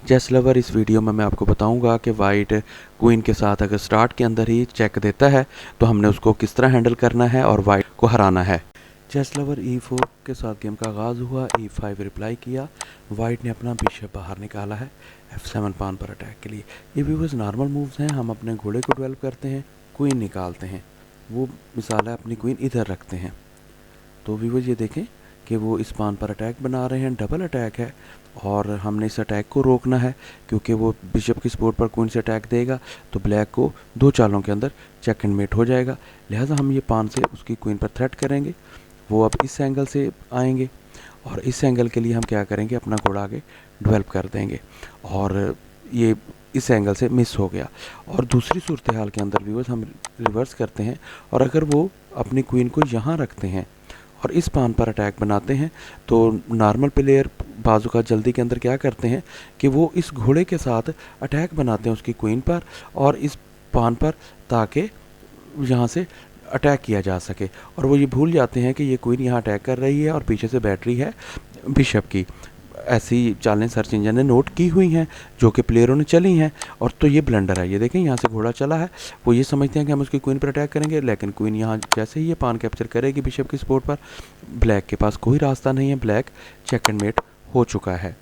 Chess lover, इस video में मैं आपको बताऊंगा कि वाइट क्वीन के साथ अगर स्टार्ट के अंदर ही चेक देता है तो हमने उसको किस तरह हैंडल करना है और वाइट को हराना है। चेस लवर E4 के साथ गेम का आगाज़ हुआ। E5 रिप्लाई किया। वाइट ने अपना बिशप बाहर निकाला है F7 पान पर अटैक के लिए। ये व्यूअर्स नॉर्मल मूव्स हैं। हम अपने घोड़े को डेवलप करते हैं, क्वीन निकालते हैं। वो मिसाल है अपनी क्वीन इधर रखते हैं। तो व्यूअर्स ये देखें कि वो इस पान पर अटैक बना रहे हैं, डबल अटैक है और हमने इस अटैक को रोकना है क्योंकि वो बिशप की सपोर्ट पर क्वीन से अटैक देगा तो ब्लैक को 2 चालों के अंदर चेक एंड मेट हो जाएगा। लिहाजा हम ये पान से उसकी क्वीन पर थ्रेट करेंगे। वो अब इस एंगल से आएंगे और इस एंगल के लिए हम क्या करेंगे, अपना घोड़ा आगे डेवलप कर देंगे और ये इस एंगल से मिस हो गया। और दूसरी सूरत हाल के अंदर व्यूअर्स हम रिवर्स करते हैं और अगर वो अपनी क्वीन को यहाँ रखते हैं और इस पान पर अटैक बनाते हैं तो नॉर्मल प्लेयर बाजू का जल्दी के अंदर क्या करते हैं कि वो इस घोड़े के साथ अटैक बनाते हैं उसकी क्वीन पर और इस पान पर, ताकि यहाँ से अटैक किया जा सके। और वो ये भूल जाते हैं कि ये क्वीन यहाँ अटैक कर रही है और पीछे से बैटरी है बिशप की। ऐसी चालें सर्च इंजन ने नोट की हुई हैं जो कि प्लेयरों ने चली हैं और तो ये ब्लंडर है। ये देखें यहाँ से घोड़ा चला है, वो ये समझते हैं कि हम उसकी क्वीन पर अटैक करेंगे, लेकिन क्वीन यहाँ जैसे ही ये पान कैप्चर करेगी बिशप की सपोर्ट पर, ब्लैक के पास कोई रास्ता नहीं है, ब्लैक चेक एंड मेट हो चुका है।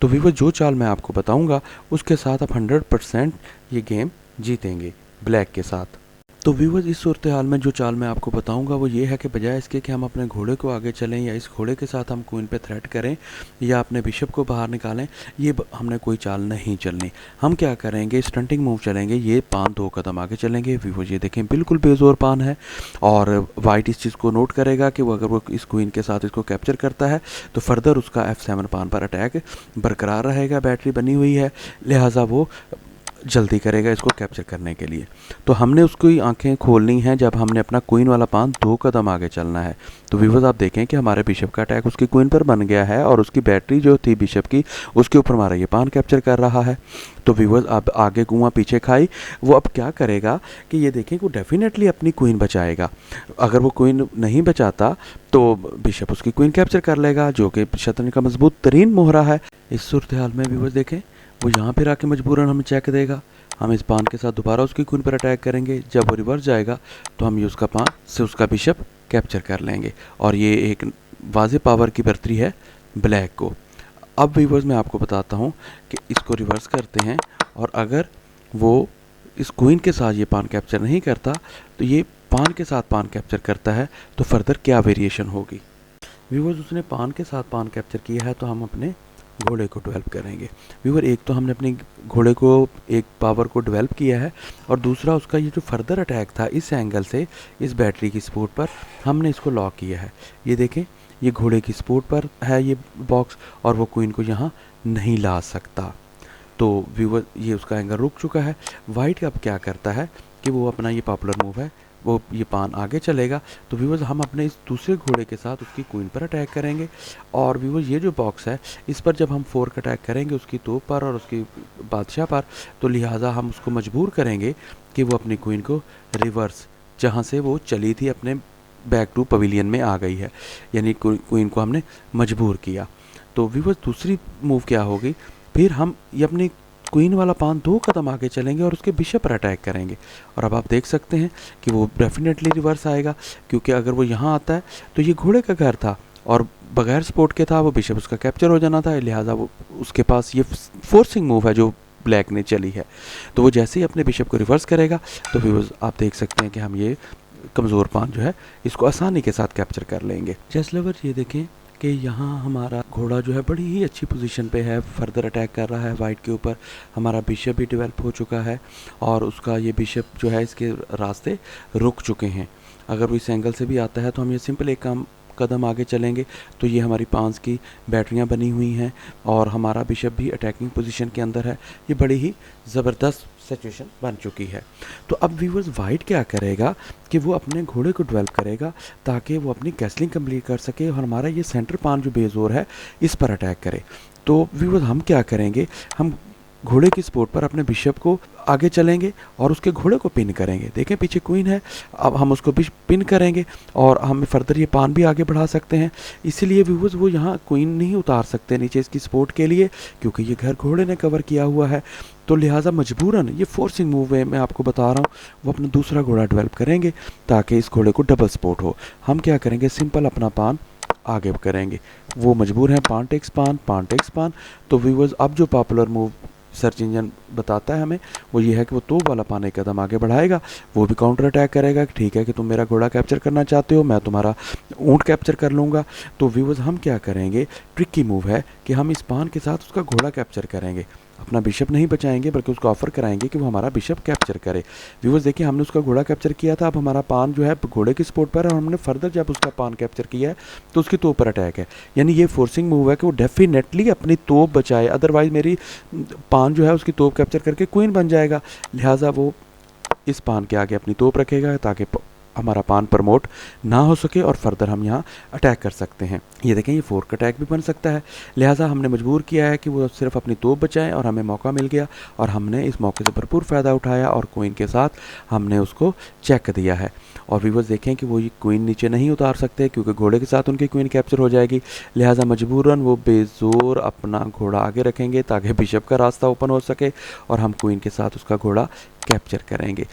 तो वीवर जो चाल मैं आपको बताऊँगा उसके साथ आप 100% ये गेम जीतेंगे ब्लैक के साथ। तो व्यूवर्स इस सूरत हाल में जो चाल मैं आपको बताऊंगा वो ये है कि बजाय इसके कि हम अपने घोड़े को आगे चलें या इस घोड़े के साथ हम क्वीन पे थ्रेट करें या अपने बिशप को बाहर निकालें, ये हमने कोई चाल नहीं चलनी। हम क्या करेंगे, स्टंटिंग मूव चलेंगे। ये पान 2 कदम आगे चलेंगे। व्यूवर्स ये देखें बिल्कुल बेजोर पान है और वाइट इस चीज़ को नोट करेगा कि वो अगर वो इस क्वीन के साथ इसको कैप्चर करता है तो फर्दर उसका F7 पान पर अटैक बरकरार रहेगा, बैटरी बनी हुई है, लिहाजा वो जल्दी करेगा इसको कैप्चर करने के लिए। तो हमने उसकी आंखें खोलनी हैं जब हमने अपना क्वीन वाला पान 2 कदम आगे चलना है। तो व्यूअर्स आप देखें कि हमारे बिशप का अटैक उसकी क्वीन पर बन गया है और उसकी बैटरी जो थी बिशप की उसके ऊपर हमारा ये पान कैप्चर कर रहा है। तो व्यूअर्स अब आगे कुआं पीछे खाई, वो अब क्या करेगा कि ये देखें कि वो डेफिनेटली अपनी क्वीन बचाएगा। अगर वो क्वीन नहीं बचाता तो बिशप उसकी क्वीन कैप्चर कर लेगा, जो कि शतरंज का मजबूत तरीन मोहरा है। इस सूरत हाल में व्यूअर्स देखें वो यहाँ पर आके मजबूरन हमें चेक देगा। हम इस पान के साथ दोबारा उसकी क्वीन पर अटैक करेंगे। जब वो रिवर्स जाएगा तो हम ये उसका पान से उसका बिशप कैप्चर कर लेंगे और ये एक वाज़े पावर की बढ़तरी है ब्लैक को। अब व्यूअर्स मैं आपको बताता हूँ कि इसको रिवर्स करते हैं और अगर वो इस क्वीन के साथ ये पान कैप्चर नहीं करता तो ये पान के साथ पान कैप्चर करता है तो फर्दर क्या वेरिएशन होगी। व्यूअर्स उसने पान के साथ पान कैप्चर किया है तो हम अपने घोड़े को डेवलप करेंगे। व्यूअर एक तो हमने अपने घोड़े को एक पावर को डेवलप किया है और दूसरा उसका ये जो फर्दर अटैक था इस एंगल से इस बैटरी की सपोर्ट पर हमने इसको लॉक किया है। ये देखें ये घोड़े की सपोर्ट पर है ये बॉक्स और वो क्वीन को यहाँ नहीं ला सकता। तो व्यूअर ये उसका एंगल रुक चुका है। वाइट अब क्या करता है कि वो अपना ये पॉपुलर मूव है, वो ये पान आगे चलेगा। तो व्यूअर्स हम अपने इस दूसरे घोड़े के साथ उसकी क्वीन पर अटैक करेंगे और व्यूअर्स ये जो बॉक्स है इस पर जब हम फोर्क अटैक करेंगे उसकी तोप पर और उसकी बादशाह पर, तो लिहाजा हम उसको मजबूर करेंगे कि वो अपनी क्वीन को रिवर्स जहाँ से वो चली थी अपने बैक टू पवेलियन में आ गई है, यानी क्वीन को हमने मजबूर किया। तो व्यूअर्स दूसरी मूव क्या होगी, फिर हम ये अपनी क्वीन वाला पान 2 कदम आगे चलेंगे और उसके बिशप पर अटैक करेंगे और अब आप देख सकते हैं कि वो डेफिनेटली रिवर्स आएगा, क्योंकि अगर वो यहाँ आता है तो ये घोड़े का घर था और बगैर सपोर्ट के था, वो बिशप उसका कैप्चर हो जाना था, लिहाजा वो उसके पास ये फोर्सिंग मूव है जो ब्लैक ने चली है। तो वो जैसे ही अपने बिशप को रिवर्स करेगा तो फिर आप देख सकते हैं कि हम ये कमज़ोर पान जो है इसको आसानी के साथ कैप्चर कर लेंगे। चेस लवर ये देखें कि यहाँ हमारा घोड़ा जो है बड़ी ही अच्छी पोजीशन पे है, फर्दर अटैक कर रहा है वाइट के ऊपर। हमारा बिशप भी डेवलप हो चुका है और उसका ये बिशप जो है इसके रास्ते रुक चुके हैं। अगर वो इस एंगल से भी आता है तो हम ये सिंपल एक कदम आगे चलेंगे तो ये हमारी पांच की बैटरियाँ बनी हुई हैं और हमारा बिशप भी अटैकिंग पोजीशन के अंदर है। ये बड़ी ही ज़बरदस्त सिचुएशन बन चुकी है। तो अब व्यूअर्स वाइट क्या करेगा कि वो अपने घोड़े को डेवलप करेगा ताकि वो अपनी कैसलिंग कंप्लीट कर सके और हमारा ये सेंटर पान जो बेजोर है इस पर अटैक करे। तो व्यूअर्स हम क्या करेंगे, हम घोड़े की सपोर्ट पर अपने बिशप को आगे चलेंगे और उसके घोड़े को पिन करेंगे। देखें पीछे क्वीन है, अब हम उसको भी पिन करेंगे और हम फर्दर ये पान भी आगे बढ़ा सकते हैं। इसीलिए व्यूअर्स वो यहाँ क्वीन नहीं उतार सकते नीचे इसकी सपोर्ट के लिए, क्योंकि ये घर घोड़े ने कवर किया हुआ है। तो लिहाजा मजबूरन ये फोर्सिंग मूव है, मैं आपको बता रहा हूँ, वो अपना दूसरा घोड़ा डेवलप करेंगे ताकि इस घोड़े को डबल सपोर्ट हो। हम क्या करेंगे, सिंपल अपना पान आगे करेंगे। वो मजबूर हैं पान टेक्स पान, पान टेक्स पान। तो व्यूअर्स अब जो पॉपुलर मूव सर्च इंजन बताता है हमें वो ये है कि वो तोप वाला पान एक कदम आगे बढ़ाएगा, वो भी काउंटर अटैक करेगा कि ठीक है कि तुम मेरा घोड़ा कैप्चर करना चाहते हो, मैं तुम्हारा ऊँट कैप्चर कर लूँगा। तो व्यूअर्स हम क्या करेंगे, ट्रिकी मूव है कि हम इस पान के साथ उसका घोड़ा कैप्चर करेंगे। अपना बिशप नहीं बचाएंगे बल्कि उसको ऑफर कराएंगे कि वो हमारा बिशप कैप्चर करे। व्यूअर्स देखिए हमने उसका घोड़ा कैप्चर किया था, अब हमारा पान जो है घोड़े की सपोर्ट पर है और हमने फर्दर जब उसका पान कैप्चर किया है तो उसकी तोप पर अटैक है। यानी ये फोर्सिंग मूव है कि वो डेफिनेटली अपनी तोप बचाए, अदरवाइज मेरी पान जो है उसकी तोप कैप्चर करके क्वीन बन जाएगा। लिहाजा वो इस पान के आगे अपनी तोप रखेगा ताकि हमारा पान प्रमोट ना हो सके और फर्दर हम यहाँ अटैक कर सकते हैं। ये देखें ये फोर्क अटैक भी बन सकता है। लिहाजा हमने मजबूर किया है कि वो सिर्फ अपनी तोप बचाएं और हमें मौका मिल गया और हमने इस मौके से भरपूर फ़ायदा उठाया और क्वीन के साथ हमने उसको चेक दिया है। और व्यूअर्स देखें कि वो ये क्वीन नीचे नहीं उतार सकते क्योंकि घोड़े के साथ उनकी क्वीन कैप्चर हो जाएगी। लिहाजा मजबूरन वो बेज़ोर अपना घोड़ा आगे रखेंगे ताकि बिशप का रास्ता ओपन हो सके और हम क्वीन के साथ उसका घोड़ा कैप्चर करेंगे।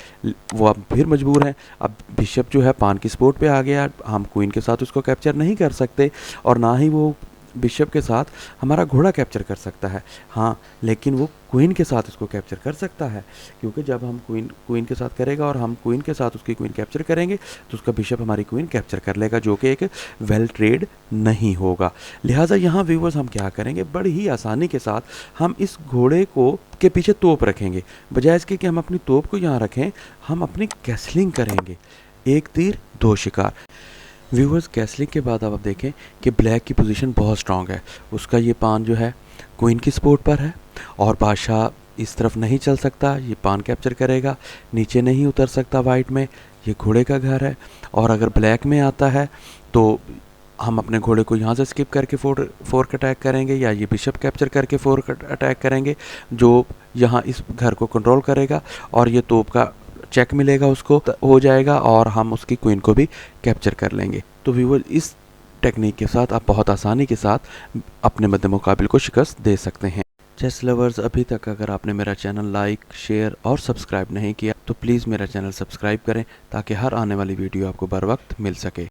वो अब फिर मजबूर हैं, अब बिशप जो है पान की सपोर्ट पे आ गया, हम क्वीन के साथ उसको कैप्चर नहीं कर सकते और ना ही वो बिशप के साथ हमारा घोड़ा कैप्चर कर सकता है। हाँ, लेकिन वो क्वीन के साथ इसको कैप्चर कर सकता है क्योंकि जब हम क्वीन के साथ करेगा और हम क्वीन के साथ उसकी क्वीन कैप्चर करेंगे तो उसका बिशप हमारी क्वीन कैप्चर कर लेगा, जो कि एक वेल ट्रेड नहीं होगा। लिहाजा यहाँ व्यूवर्स हम क्या करेंगे, बड़ी ही आसानी के साथ हम इस घोड़े को के पीछे तोप रखेंगे, बजाय इसके कि हम अपनी तोप को यहाँ रखें, हम अपनी कैसलिंग करेंगे। एक तीर दो शिकार। व्यूवर्स कैसलिंग के बाद अब आप देखें कि ब्लैक की पोजीशन बहुत स्ट्रांग है। उसका ये पान जो है क्वीन की सपोर्ट पर है और बादशाह इस तरफ नहीं चल सकता, ये पान कैप्चर करेगा, नीचे नहीं उतर सकता वाइट में, ये घोड़े का घर है। और अगर ब्लैक में आता है तो हम अपने घोड़े को यहाँ से स्किप करके फोर्क अटैक करेंगे या ये बिशप कैप्चर करके फोर्क अटैक करेंगे जो यहाँ इस घर को कंट्रोल करेगा और ये तोप का चेक मिलेगा उसको हो जाएगा और हम उसकी क्वीन को भी कैप्चर कर लेंगे। तो व्यूअर इस टेक्निक के साथ आप बहुत आसानी के साथ अपने मद्दे मुकाबिल को शिकस्त दे सकते हैं। चेस लवर्स, अभी तक अगर आपने मेरा चैनल लाइक, शेयर और सब्सक्राइब नहीं किया तो प्लीज़ मेरा चैनल सब्सक्राइब करें ताकि हर आने वाली वीडियो आपको बर वक्त मिल सके।